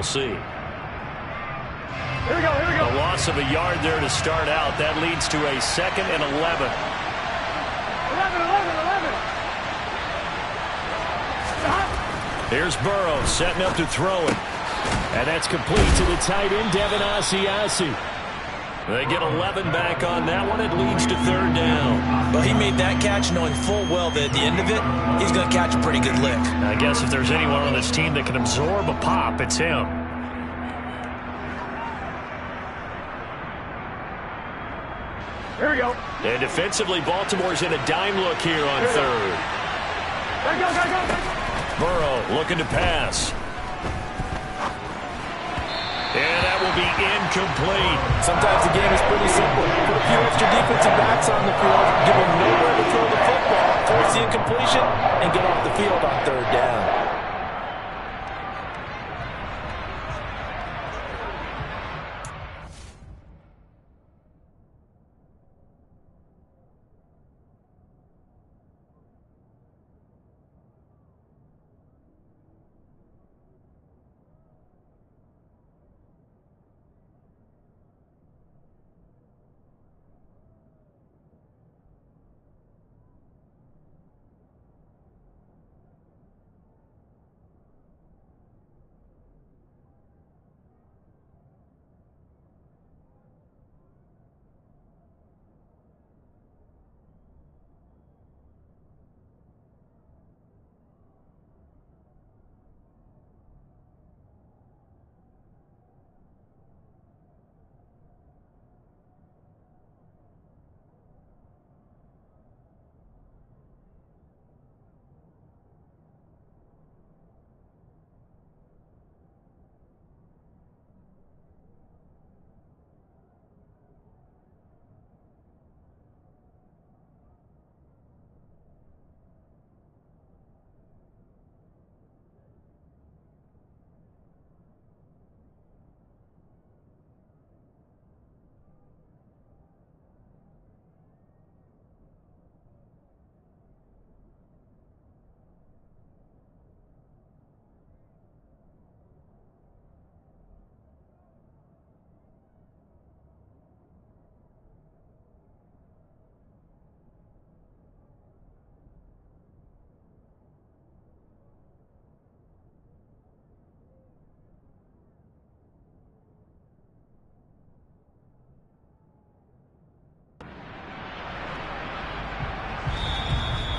we'll see. Here we go, here we go. A loss of a yard there to start out. That leads to a 2nd and 11. 11. Here's Burrow setting up to throw it. And that's complete to the tight end, Devin Asiasi. They get 11 back on that one. It leads to 3rd down. Well, he made that catch knowing full well that at the end of it, he's going to catch a pretty good lick. I guess if there's anyone on this team that can absorb a pop, it's him. Here we go. And defensively, Baltimore's in a dime look here on 3rd. Go. Burrow looking to pass. And that will be incomplete. Sometimes the game is pretty simple. Put a few extra defensive backs on the field, give them nowhere to throw the football, force the incompletion, and get off the field on 3rd down.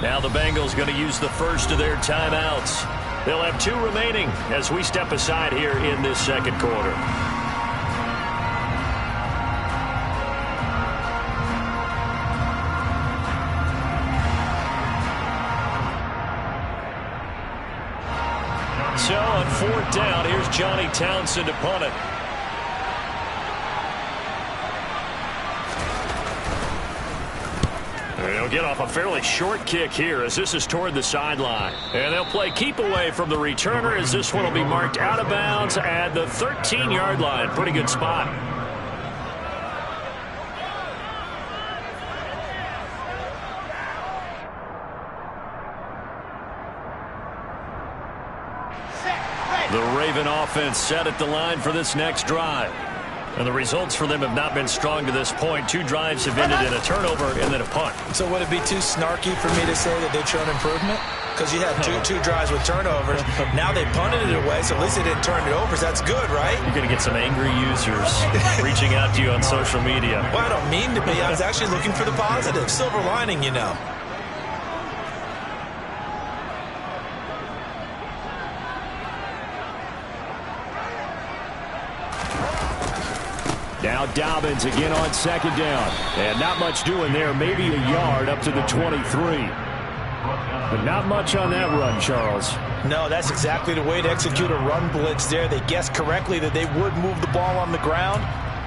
Now the Bengals going to use the first of their timeouts. They'll have 2 remaining as we step aside here in this 2nd quarter. So on 4th down, here's Johnny Townsend to punt it. They'll get off a fairly short kick here as this is toward the sideline. And they'll play keep away from the returner as this one will be marked out of bounds at the 13-yard line. Pretty good spot. The Raven offense set at the line for this next drive. And the results for them have not been strong to this point. 2 drives have ended in a turnover and then a punt. So would it be too snarky for me to say that they've shown improvement? Because you had two drives with turnovers. Now they punted it away, so at least they didn't turn it over. So that's good, right? You're going to get some angry users reaching out to you on social media. Well, I don't mean to be. I was actually looking for the positive. Silver lining, you know. Now Dobbins again on 2nd down. And not much doing there. Maybe a yard up to the 23. But not much on that run, Charles. No, that's exactly the way to execute a run blitz there. They guessed correctly that they would move the ball on the ground,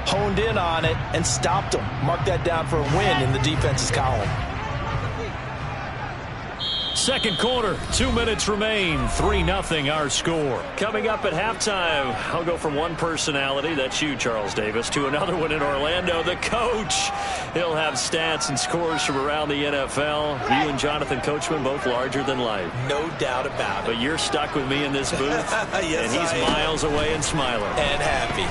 honed in on it, and stopped them. Mark that down for a win in the defense's column. Second quarter, 2 minutes remain, 3-0 our score. Coming up at halftime, I'll go from one personality, that's you, Charles Davis, to another one in Orlando, the coach. He'll have stats and scores from around the NFL. You and Jonathan Coachman, both larger than life. No doubt about it. But you're stuck with me in this booth, yes, and he's miles away and smiling. And happy.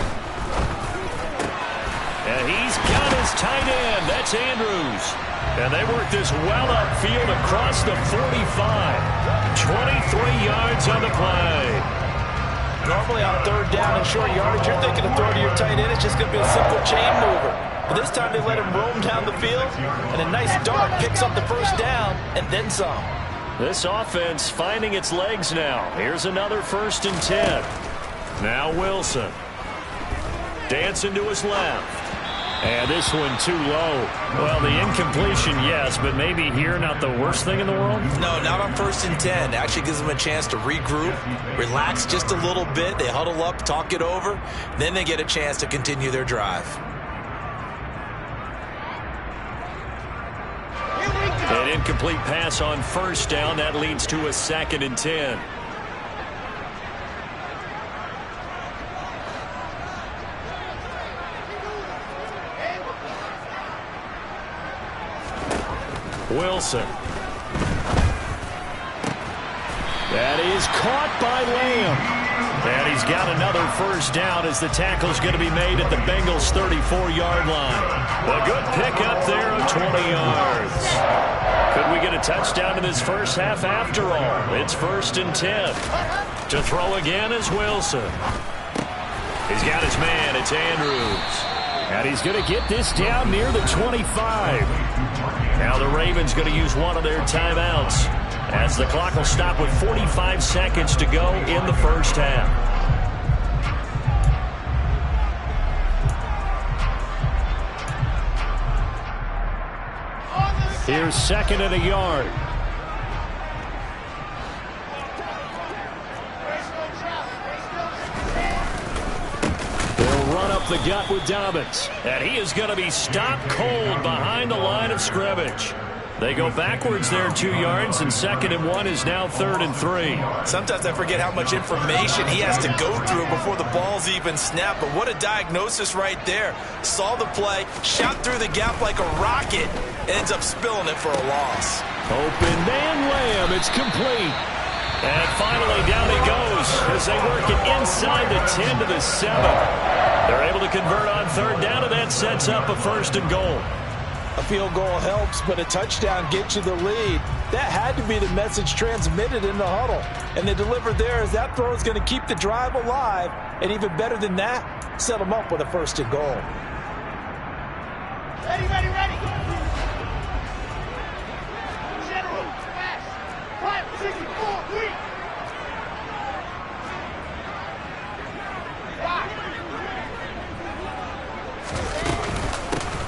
And he's got his tight end. That's Andrews. And they work this well upfield across the 45. 23 yards on the play. Normally on third down and short yardage, you're thinking of throwing to your tight end. It's just going to be a simple chain mover. But this time they let him roam down the field, and a nice dart picks up the first down and then some. This offense finding its legs now. Here's another 1st and 10. Now Wilson. Dancing to his left. And this one too low. Well, the incompletion, yes, but maybe here not the worst thing in the world? No, not on 1st and 10. Actually gives them a chance to regroup, relax just a little bit. They huddle up, talk it over. Then they get a chance to continue their drive. An incomplete pass on 1st down. That leads to a 2nd and 10. Wilson. That is caught by Lamb. And he's got another 1st down as the tackle's going to be made at the Bengals' 34-yard line. A good pickup there of 20 yards. Could we get a touchdown in this first half after all? It's 1st and 10. To throw again is Wilson. He's got his man. It's Andrews. And he's going to get this down near the 25. Now the Ravens going to use one of their timeouts as the clock will stop with 45 seconds to go in the first half. Here's 2nd and a yard. They'll run up the gut with Dobbins. And he is going to be stopped cold behind the line of scrimmage. They go backwards there 2 yards, and 2nd and 1 is now 3rd and 3. Sometimes I forget how much information he has to go through before the ball's even snapped. But what a diagnosis right there. Saw the play, shot through the gap like a rocket, ends up spilling it for a loss. Open man Lamb. It's complete. And finally down he goes as they work it inside the 10 to the 7. They're able to convert on 3rd down, and that sets up a 1st and goal. A field goal helps, but a touchdown gets you the lead. That had to be the message transmitted in the huddle. And they delivered there as that throw is going to keep the drive alive. And even better than that, set them up with a 1st and goal. Ready, ready, ready. General, fast. 5, 6, 4, 3. 5.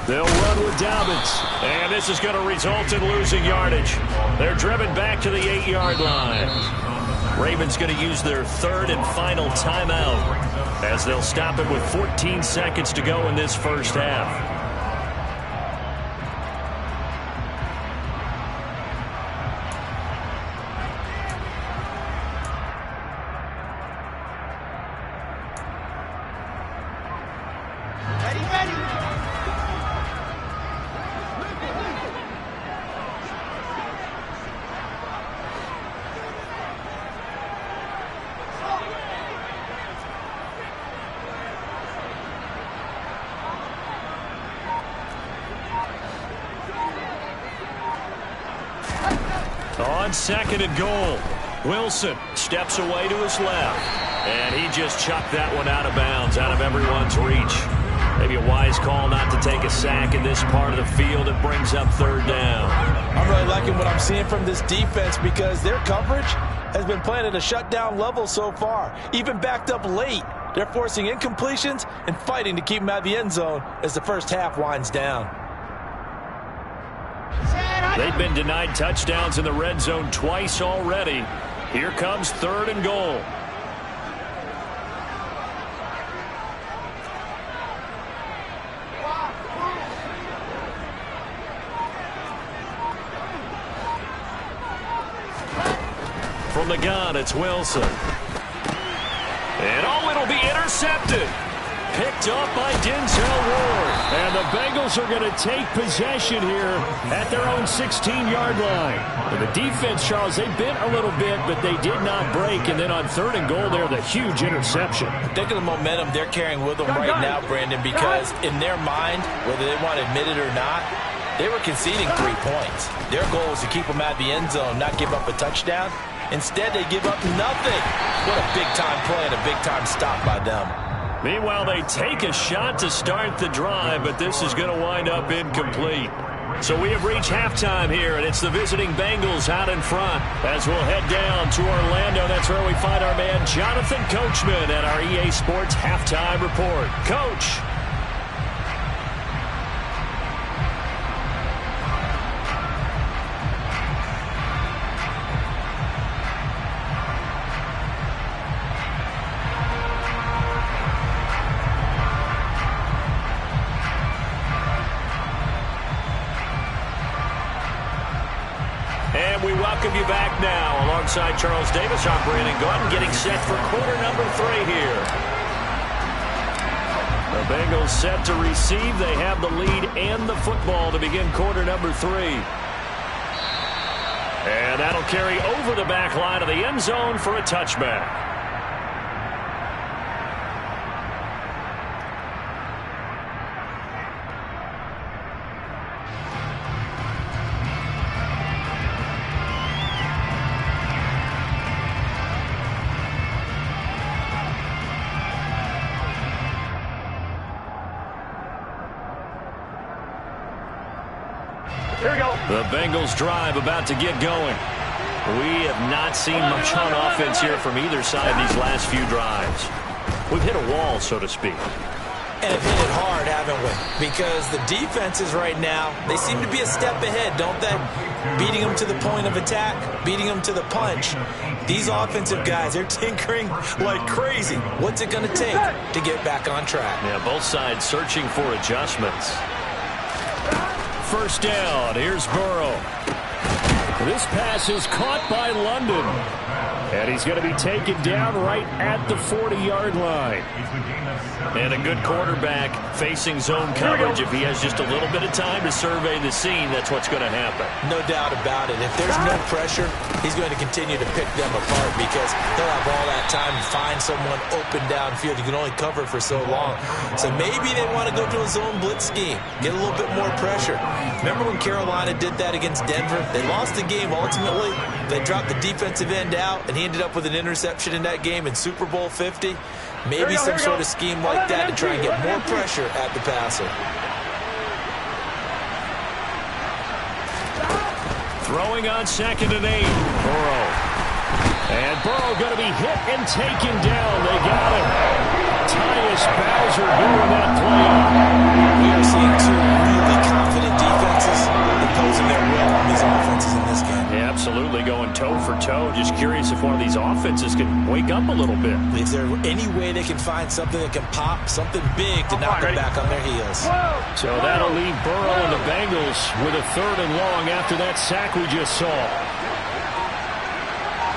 They'll run with Dobbins, and this is going to result in losing yardage. They're driven back to the 8-yard line. Ravens going to use their 3rd and final timeout as they'll stop it with 14 seconds to go in this first half. On 2nd and goal, Wilson steps away to his left, and he just chucked that one out of bounds, out of everyone's reach. Maybe a wise call not to take a sack in this part of the field. It brings up 3rd down. I'm really liking what I'm seeing from this defense because their coverage has been playing at a shutdown level so far. Even backed up late, they're forcing incompletions and fighting to keep them out of the end zone as the first half winds down. They've been denied touchdowns in the red zone twice already. Here comes 3rd and goal. From the gun, it's Wilson. And it'll be intercepted. Picked up by Denzel Ward. And the Bengals are going to take possession here at their own 16-yard line. And the defense, Charles, they bent a little bit, but they did not break. And then on 3rd and goal there, the huge interception. Think of the momentum they're carrying with them right now, Brandon, because in their mind, whether they want to admit it or not, they were conceding 3 points. Their goal was to keep them out of the end zone, not give up a touchdown. Instead, they give up nothing. What a big-time play and a big-time stop by them. Meanwhile, they take a shot to start the drive, but this is going to wind up incomplete. So we have reached halftime here, and it's the visiting Bengals out in front. As we'll head down to Orlando, that's where we find our man Jonathan Coachman at our EA Sports Halftime Report. Coach. And we welcome you back now. Alongside Charles Davis, I'm Brandon Gordon, getting set for quarter number 3 here. The Bengals set to receive. They have the lead and the football to begin quarter number 3. And that'll carry over the back line of the end zone for a touchback. The Bengals drive about to get going. We have not seen much on offense here from either side these last few drives. We've hit a wall, so to speak. And have hit it hard, haven't we? Because the defenses right now, they seem to be a step ahead, don't they? Beating them to the point of attack, beating them to the punch. These offensive guys, they're tinkering like crazy. What's it going to take to get back on track? Yeah, both sides searching for adjustments. First down, here's Burrow. This pass is caught by London. And he's going to be taken down right at the 40-yard line. And a good quarterback facing zone coverage. If he has just a little bit of time to survey the scene, that's what's going to happen. No doubt about it. If there's no pressure, he's going to continue to pick them apart because he'll have all that time to find someone open downfield. You can only cover for so long. So maybe they want to go to a zone blitz scheme, get a little bit more pressure. Remember when Carolina did that against Denver? They lost the game ultimately. They dropped the defensive end out, and he ended up with an interception in that game in Super Bowl 50. Maybe some sort of scheme like that to try and get more pressure at the passer. Throwing on 2nd and 8. Burrow. And Burrow going to be hit and taken down. They got him. Tyus Bowser doing that play. We are seeing two really confident defenses imposing their will on these offenses in this game. Yeah, absolutely, going toe for toe. Just curious if one of these offenses can wake up a little bit. Is there any way they can find something that can pop, something big to knock them back on their heels? So that'll leave Burrow and the Bengals with a 3rd and long after that sack we just saw.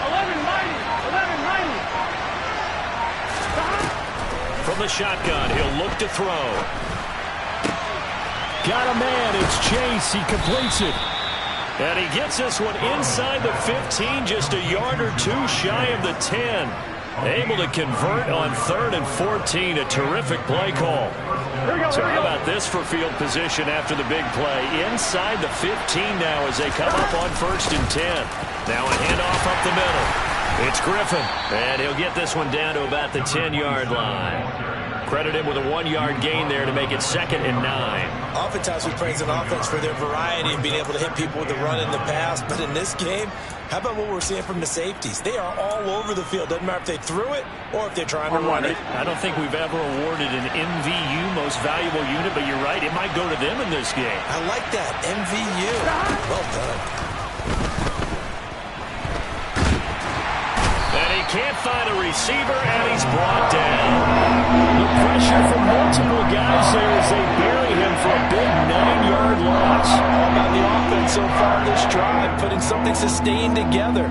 11-90. From the shotgun, he'll look to throw. Got a man, it's Chase, he completes it. And he gets this one inside the 15, just a yard or two shy of the 10. Able to convert on 3rd and 14, a terrific play call. So how about this for field position after the big play? Inside the 15 now as they come up on 1st and 10. Now a handoff up the middle. It's Griffin, and he'll get this one down to about the 10-yard line. Credit him with a 1-yard gain there to make it 2nd and 9. Oftentimes we praise an offense for their variety and being able to hit people with the run in the pass. But in this game, how about what we're seeing from the safeties? They are all over the field. Doesn't matter if they threw it or if they're trying to run it. I don't think we've ever awarded an MVU, most valuable unit, but you're right. It might go to them in this game. I like that. MVU. Well done. Can't find a receiver, and he's brought down. The pressure from multiple guys there as they bury him for a big 9-yard loss. All about the offense so far this drive, putting something sustained together.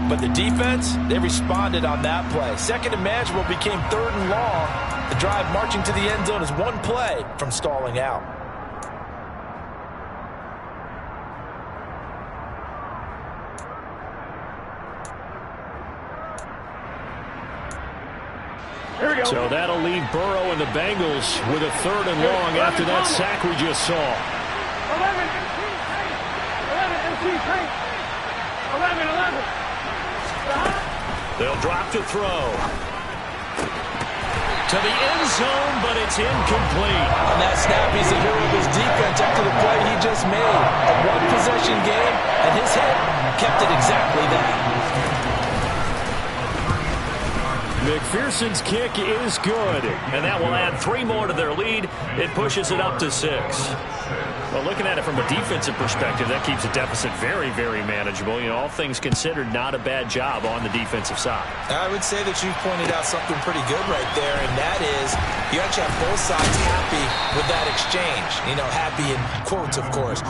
But the defense, they responded on that play. Second and manageable became third and long. The drive marching to the end zone is one play from stalling out. Here we go. So that'll leave Burrow and the Bengals with a third and long after that sack we just saw. 11 MC Tank. 11. They'll drop to throw. To the end zone, but it's incomplete. On that snap, he's the hero of his defense after the play he just made. A one-possession game, and his hit kept it exactly that. McPherson's kick is good, and that will add 3 more to their lead. It pushes it up to 6. Well, looking at it from a defensive perspective, that keeps the deficit very, very manageable. You know, all things considered, not a bad job on the defensive side. I would say that you pointed out something pretty good right there, and that is you actually have both sides happy with that exchange. You know, happy in quotes, of course.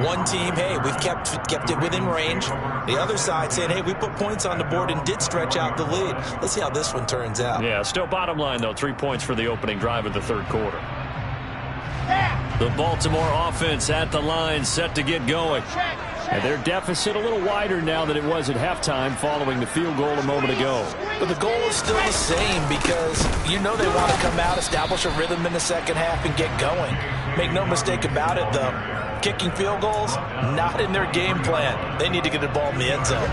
One team, hey, we've kept it within range. The other side saying, hey, we put points on the board and did stretch out the lead. Let's see how this one turns out. Yeah, still bottom line, though, 3 points for the opening drive of the third quarter. The Baltimore offense at the line, set to get going. And their deficit a little wider now than it was at halftime following the field goal a moment ago. But the goal is still the same because you know they want to come out, establish a rhythm in the second half, and get going. Make no mistake about it, though. Kicking field goals, not in their game plan. They need to get the ball in the end zone.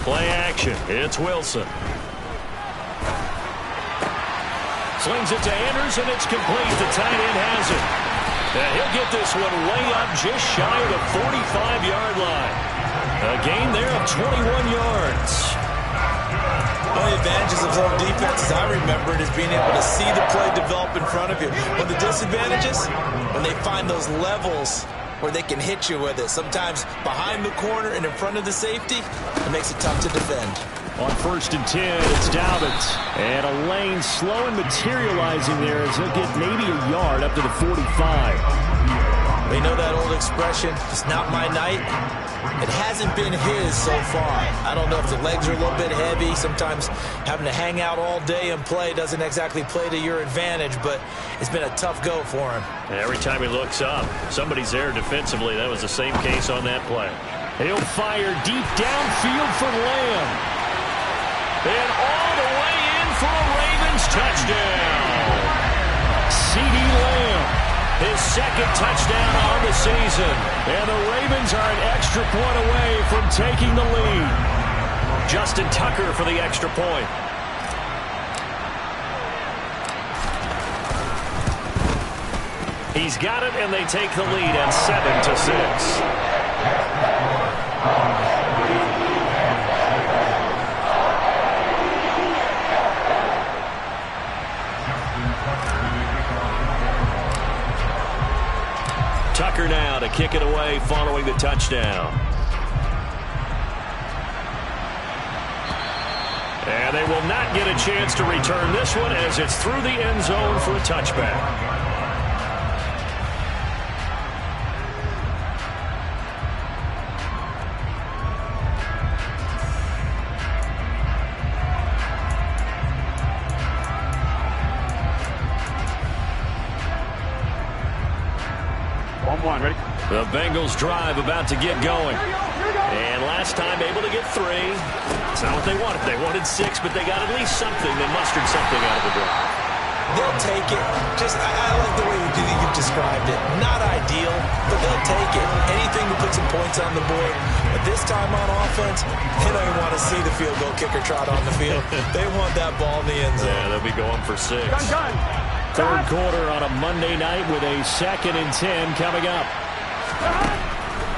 Play action. It's Wilson. Slings it to Andrews, and it's complete. The tight end has it. And he'll get this one way up just shy of the 45-yard line. A gain there of 21 yards. One of the advantages of zone defense, as I remember it, is being able to see the play develop in front of you. One of the disadvantages, when they find those levels where they can hit you with it, sometimes behind the corner and in front of the safety, it makes it tough to defend. On 1st and 10, it's Dobbins. And a lane slow and materializing there as he'll get maybe a yard up to the 45. We know that old expression, it's not my night. It hasn't been his so far. I don't know if the legs are a little bit heavy. Sometimes having to hang out all day and play doesn't exactly play to your advantage, but it's been a tough go for him. And every time he looks up, somebody's there defensively. That was the same case on that play. He'll fire deep downfield for Lamb. And all the way in for a Ravens touchdown. C.D. Lamb, his second touchdown on the season. And the Ravens are an extra point away from taking the lead. Justin Tucker for the extra point. He's got it, and they take the lead at 7-6. Tucker now to kick it away following the touchdown. And they will not get a chance to return this one as it's through the end zone for a touchback. Ready? The Bengals drive about to get going. And last time able to get 3. It's not what they wanted. They wanted 6, but they got at least something. They mustered something out of the drive. They'll take it. I like the way you've described it. Not ideal, but they'll take it. Anything to put some points on the board. But this time on offense, they don't even want to see the field goal kicker trot on the field. They want that ball in the end zone. Yeah, they'll be going for 6. Gun. Third quarter on a Monday night with a 2nd and 10 coming up.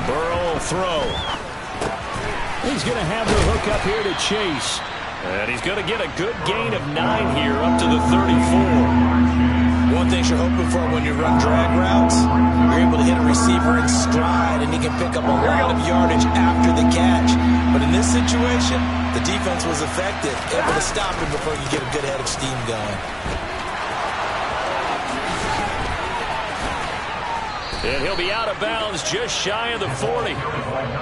Burrow will throw. He's going to have the hook up here to Chase. And he's going to get a good gain of 9 here up to the 34. One thing you're hoping for when you run drag routes, you're able to hit a receiver in stride and he can pick up a lot of yardage after the catch. But in this situation, the defense was effective, able to stop him before you get a good head of steam going. And he'll be out of bounds just shy of the 40.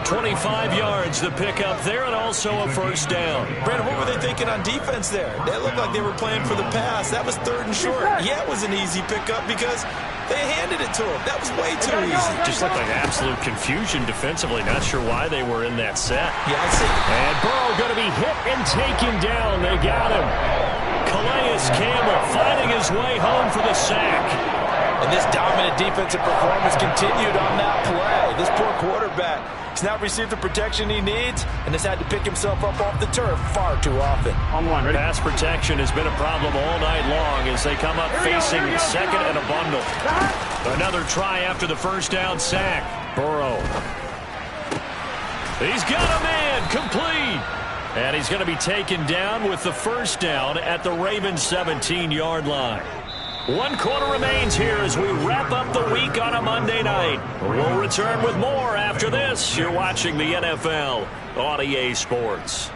25 yards the pickup there, and also a first down. Brandon, what were they thinking on defense there? They looked like they were playing for the pass. That was 3rd and short. Yeah, it was an easy pickup because they handed it to him. That was way too easy. Just looked like absolute confusion defensively. Not sure why they were in that set. Yeah, I see. And Burrow going to be hit and taken down. They got him. Calais Campbell finding his way home for the sack. And this dominant defensive performance continued on that play. This poor quarterback has not received the protection he needs and has had to pick himself up off the turf far too often. Pass protection has been a problem all night long as they come up facing second and a bundle. Another try after the first down sack. Burrow. He's got a man complete. And he's going to be taken down with the first down at the Ravens' 17-yard line. 1 quarter remains here as we wrap up the week on a Monday night. We'll return with more after this. You're watching the NFL on EA Sports.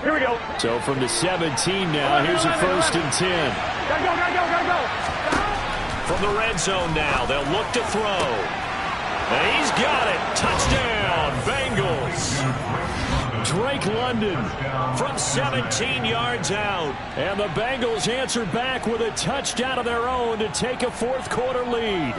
Here we go. So from the 17 now, here's a first and 10. Gotta go. From the red zone now, they'll look to throw. And he's got it. Touchdown, Bengals. Drake London from 17 yards out. And the Bengals answer back with a touchdown of their own to take a 4th quarter lead.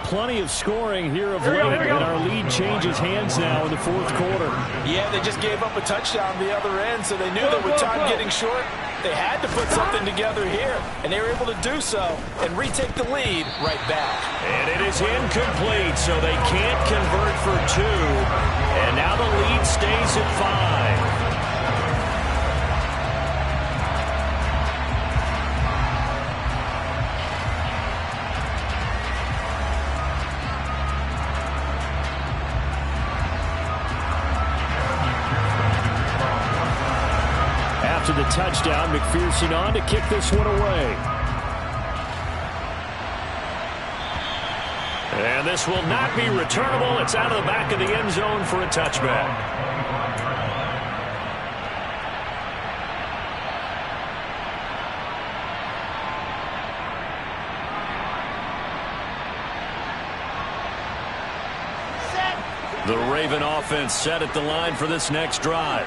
Plenty of scoring here of late, and our lead changes hands now in the 4th quarter. Yeah, they just gave up a touchdown the other end, so they knew that with time getting short, they had to put something together here, and they were able to do so and retake the lead right back. And it is incomplete, so they can't convert for 2. And now the lead stays at 5. After the touchdown, McPherson on to kick this one away. And this will not be returnable. It's out of the back of the end zone for a touchback. The Raven offense set at the line for this next drive.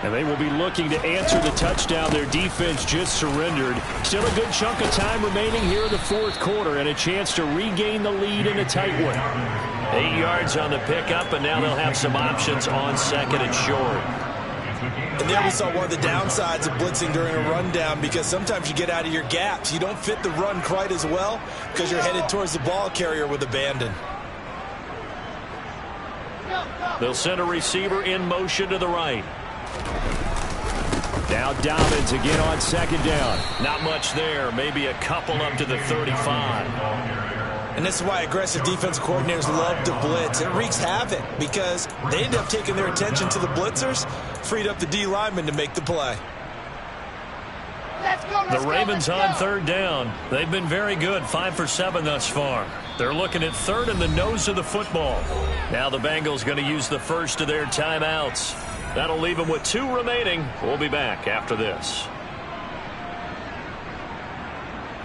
And they will be looking to answer the touchdown their defense just surrendered. Still a good chunk of time remaining here in the 4th quarter and a chance to regain the lead in a tight one. 8 yards on the pickup, and now they'll have some options on 2nd and short. And there we saw one of the downsides of blitzing during a rundown because sometimes you get out of your gaps. You don't fit the run quite as well because you're headed towards the ball carrier with abandon. They'll send a receiver in motion to the right. Now Dobbins again on 2nd down. Not much there. Maybe a couple up to the 35. And this is why aggressive defensive coordinators love to blitz. It wreaks havoc because they end up taking their attention to the blitzers, freed up the D lineman to make the play. The Ravens on 3rd down. They've been very good, 5 for 7 thus far. They're looking at 3rd and the nose of the football. Now the Bengals going to use the first of their timeouts. That'll leave them with 2 remaining. We'll be back after this.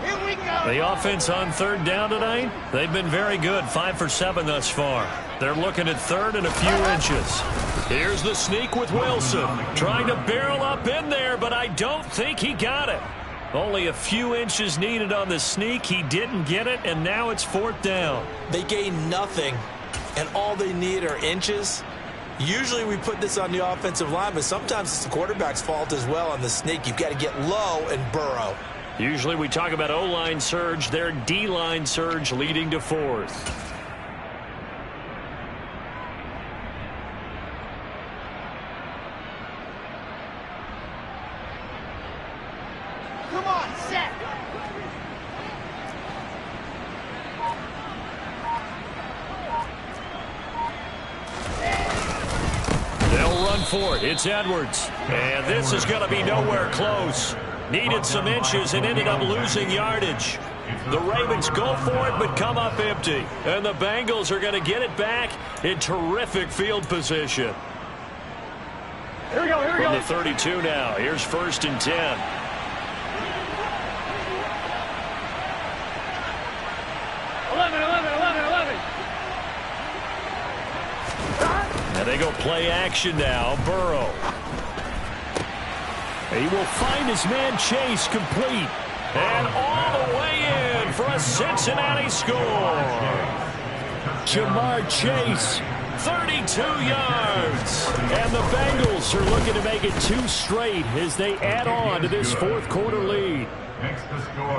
Here we go. The offense on 3rd down tonight, they've been very good, 5 for 7 thus far. They're looking at 3rd and a few inches. Here's the sneak with Wilson. Trying to barrel up in there, but I don't think he got it. Only a few inches needed on the sneak. He didn't get it, and now it's 4th down. They gain nothing, and all they need are inches. Usually we put this on the offensive line, but sometimes it's the quarterback's fault as well on the sneak. You've got to get low and burrow. Usually we talk about O-line surge, their D-line surge leading to 4th. Come on, set. They'll run for it. It's Edwards. And this is going to be nowhere close. Needed some inches and ended up losing yardage. The Ravens go for it but come up empty. And the Bengals are going to get it back in terrific field position. From the 32 now. Here's 1st and 10. And they go play action now. Burrow. He will find his man Chase complete. And all the way in for a Cincinnati score. Jamar Chase, 32 yards. And the Bengals are looking to make it 2 straight as they add on to this 4th quarter lead.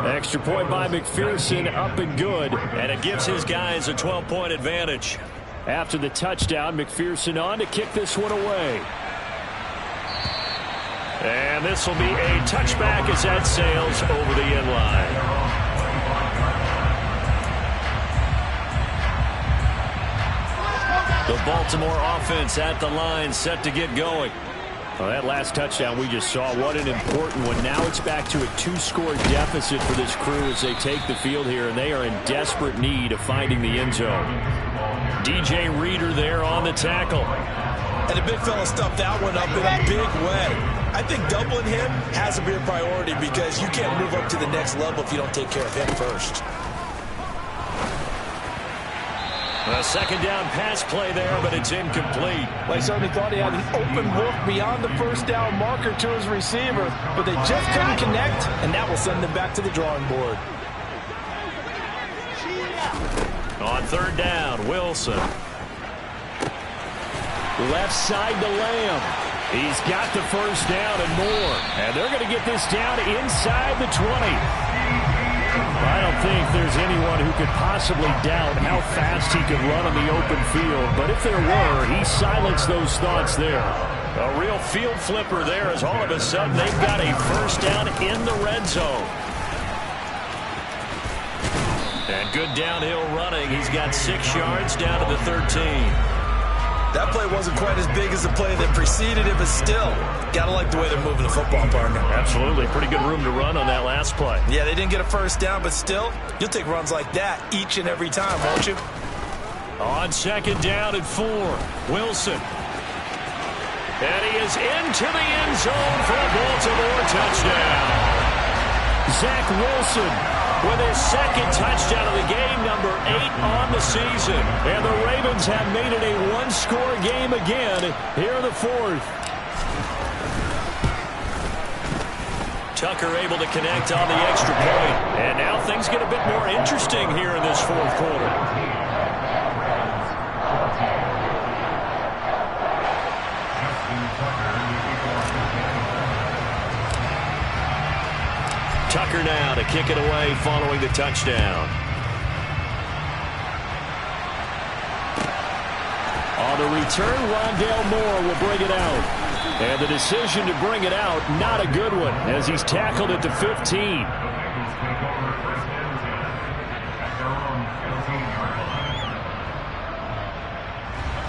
Extra point by McPherson, up and good. And it gives his guys a 12-point advantage. After the touchdown, McPherson on to kick this one away. And this will be a touchback as that sails over the end line. The Baltimore offense at the line, set to get going. Well, that last touchdown we just saw, what an important one. Now it's back to a 2-score deficit for this crew as they take the field here, and they are in desperate need of finding the end zone. DJ Reader there on the tackle. And the big fella stuffed that one up in a big way. I think doubling him has to be a priority because you can't move up to the next level if you don't take care of him first. A 2nd down pass play there, but it's incomplete. They certainly thought he had an open look beyond the 1st down marker to his receiver, but they just couldn't connect, and that will send them back to the drawing board. On 3rd down, Wilson. Left side to Lamb. He's got the 1st down and more. And they're going to get this down inside the 20. I don't think there's anyone who could possibly doubt how fast he could run on the open field. But if there were, he silenced those thoughts there. A real field flipper there as all of a sudden they've got a 1st down in the red zone. And good downhill running. He's got 6 yards down to the 13. That play wasn't quite as big as the play that preceded it, but still, gotta like the way they're moving the football, partner. Absolutely. Pretty good room to run on that last play. Yeah, they didn't get a 1st down, but still, you'll take runs like that each and every time, won't you? On 2nd down and 4, Wilson. And he is into the end zone for a Baltimore touchdown. Zach Wilson with his 2nd touchdown of the game, number 8 on the season. And the Ravens have made it a 1-score game again here in the 4th. Tucker able to connect on the extra point. And now things get a bit more interesting here in this 4th quarter. Tucker now to kick it away following the touchdown. On the return, Rondale Moore will bring it out. And the decision to bring it out, not a good one, as he's tackled at the 15.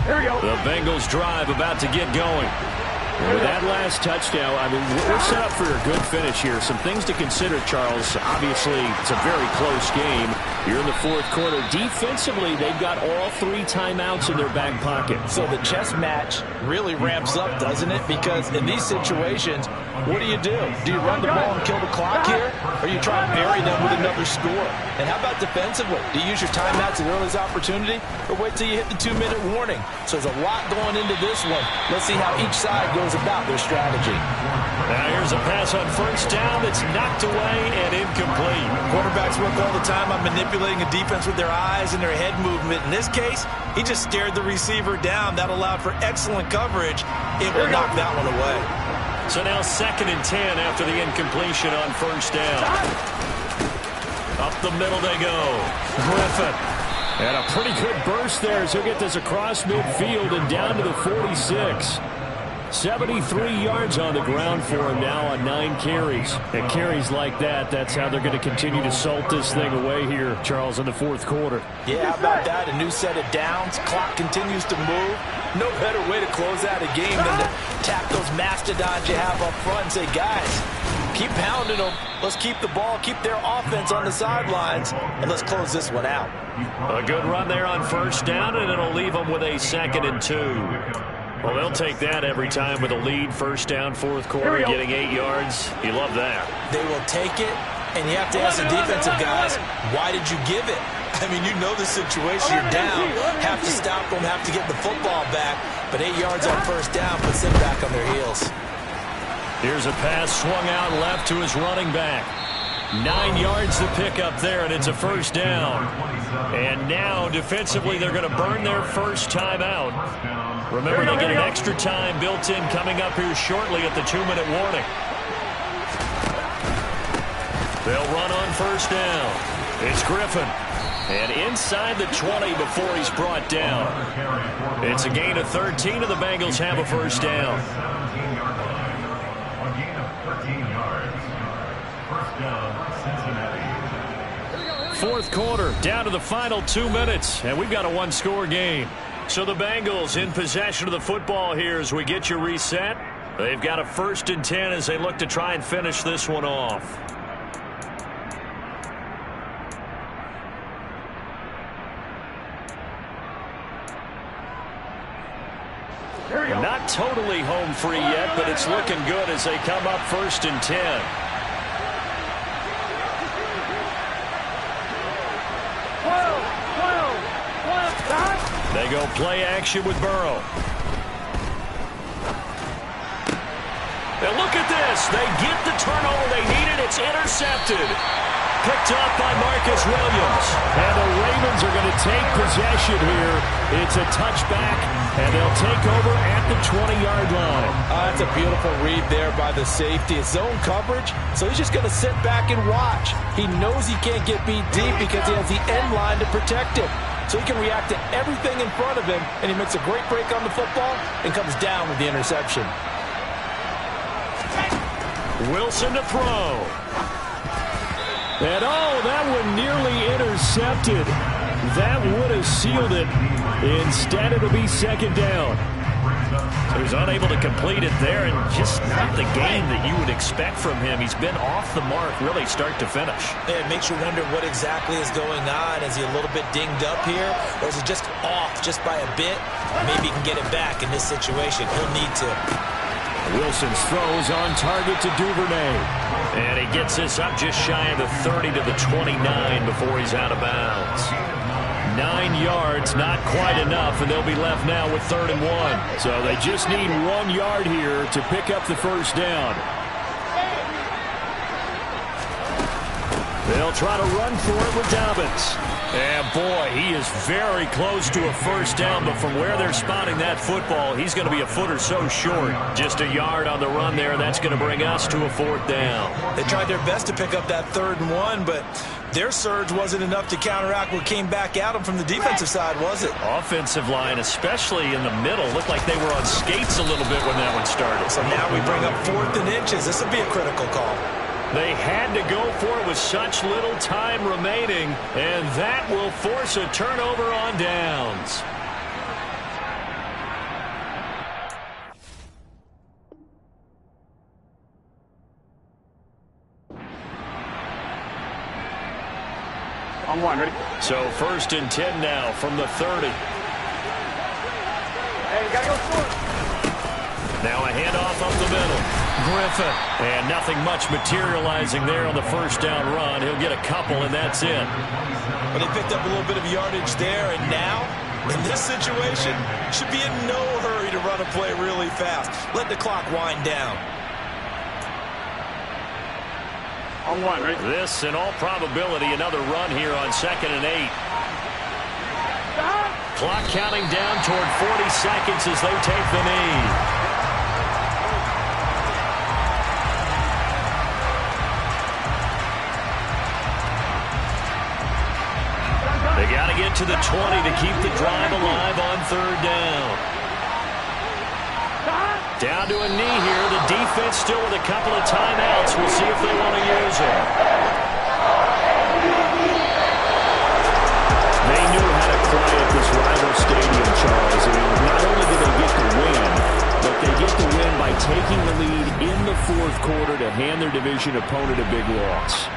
Here we go. The Bengals drive about to get going. With that last touchdown, I mean, we're set up for a good finish here. Some things to consider, Charles. Obviously, it's a very close game. You're in the 4th quarter. Defensively, they've got all 3 timeouts in their back pocket. So the chess match really ramps up, doesn't it? Because in these situations, what do? Do you run the ball and kill the clock here? Or you try and bury them with another score? And how about defensively? Do you use your timeouts at the earliest opportunity? Or wait till you hit the 2-minute warning? So there's a lot going into this one. Let's see how each side goes about their strategy. Now here's a pass on 1st down that's knocked away and incomplete. Quarterbacks work all the time on manipulating a defense with their eyes and their head movement. In this case, he just stared the receiver down. That allowed for excellent coverage. It will knock that one away. So now 2nd and 10 after the incompletion on 1st down. Up the middle they go. Griffin. And a pretty good burst there as he'll get this across midfield and down to the 46. 73 yards on the ground for him now on 9 carries. And carries like that, that's how they're going to continue to salt this thing away here, Charles, in the 4th quarter. Yeah, how about that? A new set of downs. Clock continues to move. No better way to close out a game than to tap those mastodons you have up front and say, guys, keep pounding them. Let's keep the ball, keep their offense on the sidelines, and let's close this one out. A good run there on 1st down, and it'll leave them with a 2nd and 2. Well, they'll take that every time with a lead. First down, fourth quarter, getting 8 yards. You love that. They will take it, and you have to ask the defensive guys, why did you give it? I mean, you know the situation. You're down. Have to stop them, have to get the football back. But 8 yards on first down puts them back on their heels. Here's a pass swung out left to his running back. 9 yards to pick up there, and it's a first down. And now, defensively, they're going to burn their first time out. Remember, they get an extra time built in coming up here shortly at the 2-minute warning. They'll run on first down. It's Griffin. And inside the 20 before he's brought down. It's a gain of 13, and the Bengals have a first down. Fourth quarter, down to the final 2 minutes, and we've got a one-score game. So the Bengals in possession of the football here as we get you reset. They've got a 1st and 10 as they look to try and finish this one off. Not totally home free yet, but it's looking good as they come up 1st and 10. They go play action with Burrow. Now look at this. They get the turnover they needed. It's intercepted. Picked up by Marcus Williams. And the Ravens are going to take possession here. It's a touchback, and they'll take over at the 20-yard line. That's a beautiful read there by the safety. It's zone coverage, so he's just going to sit back and watch. He knows he can't get beat deep because he has the end line to protect him. So he can react to everything in front of him, and he makes a great break on the football and comes down with the interception. Wilson to throw. And that one nearly intercepted. That would have sealed it. Instead, it'll be second down. So he's unable to complete it there, and just not the game that you would expect from him. He's been off the mark really start to finish. Yeah, it makes you wonder what exactly is going on. Is he a little bit dinged up here, or is he just off just by a bit? Maybe he can get it back in this situation. He'll need to. Wilson's throw is on target to Duvernay. And he gets this up just shy of the 30 to the 29 before he's out of bounds. 9 yards, not quite enough, and they'll be left now with 3rd and 1. So they just need 1 yard here to pick up the first down. They'll try to run for it with Dobbins. And boy, he is very close to a first down, but from where they're spotting that football, he's going to be a foot or so short. Just a yard on the run there, that's going to bring us to a 4th down. They tried their best to pick up that 3rd and 1, but their surge wasn't enough to counteract what came back at them from the defensive side, was it? Offensive line, especially in the middle, looked like they were on skates a little bit when that one started. So now we bring up 4th and inches. This will be a critical call. They had to go for it with such little time remaining, and that will force a turnover on downs. On 1, ready? So 1st and 10 now from the 30. Hey, you got to go for it. Now a handoff up the middle. Griffin. And nothing much materializing there on the first down run. He'll get a couple, and that's it. But he picked up a little bit of yardage there, and now, in this situation, should be in no hurry to run a play really fast. Let the clock wind down. On 1, ready? This, in all probability, another run here on 2nd and 8. Clock counting down toward 40 seconds as they take the knee. They got to get to the 20 to keep the drive alive on 3rd down. Down to a knee here. The defense still with a couple of timeouts. We'll see if they want to use it. They knew how to quiet this rival stadium, Charles. I mean, not only did they get the win, but they get the win by taking the lead in the 4th quarter to hand their division opponent a big loss.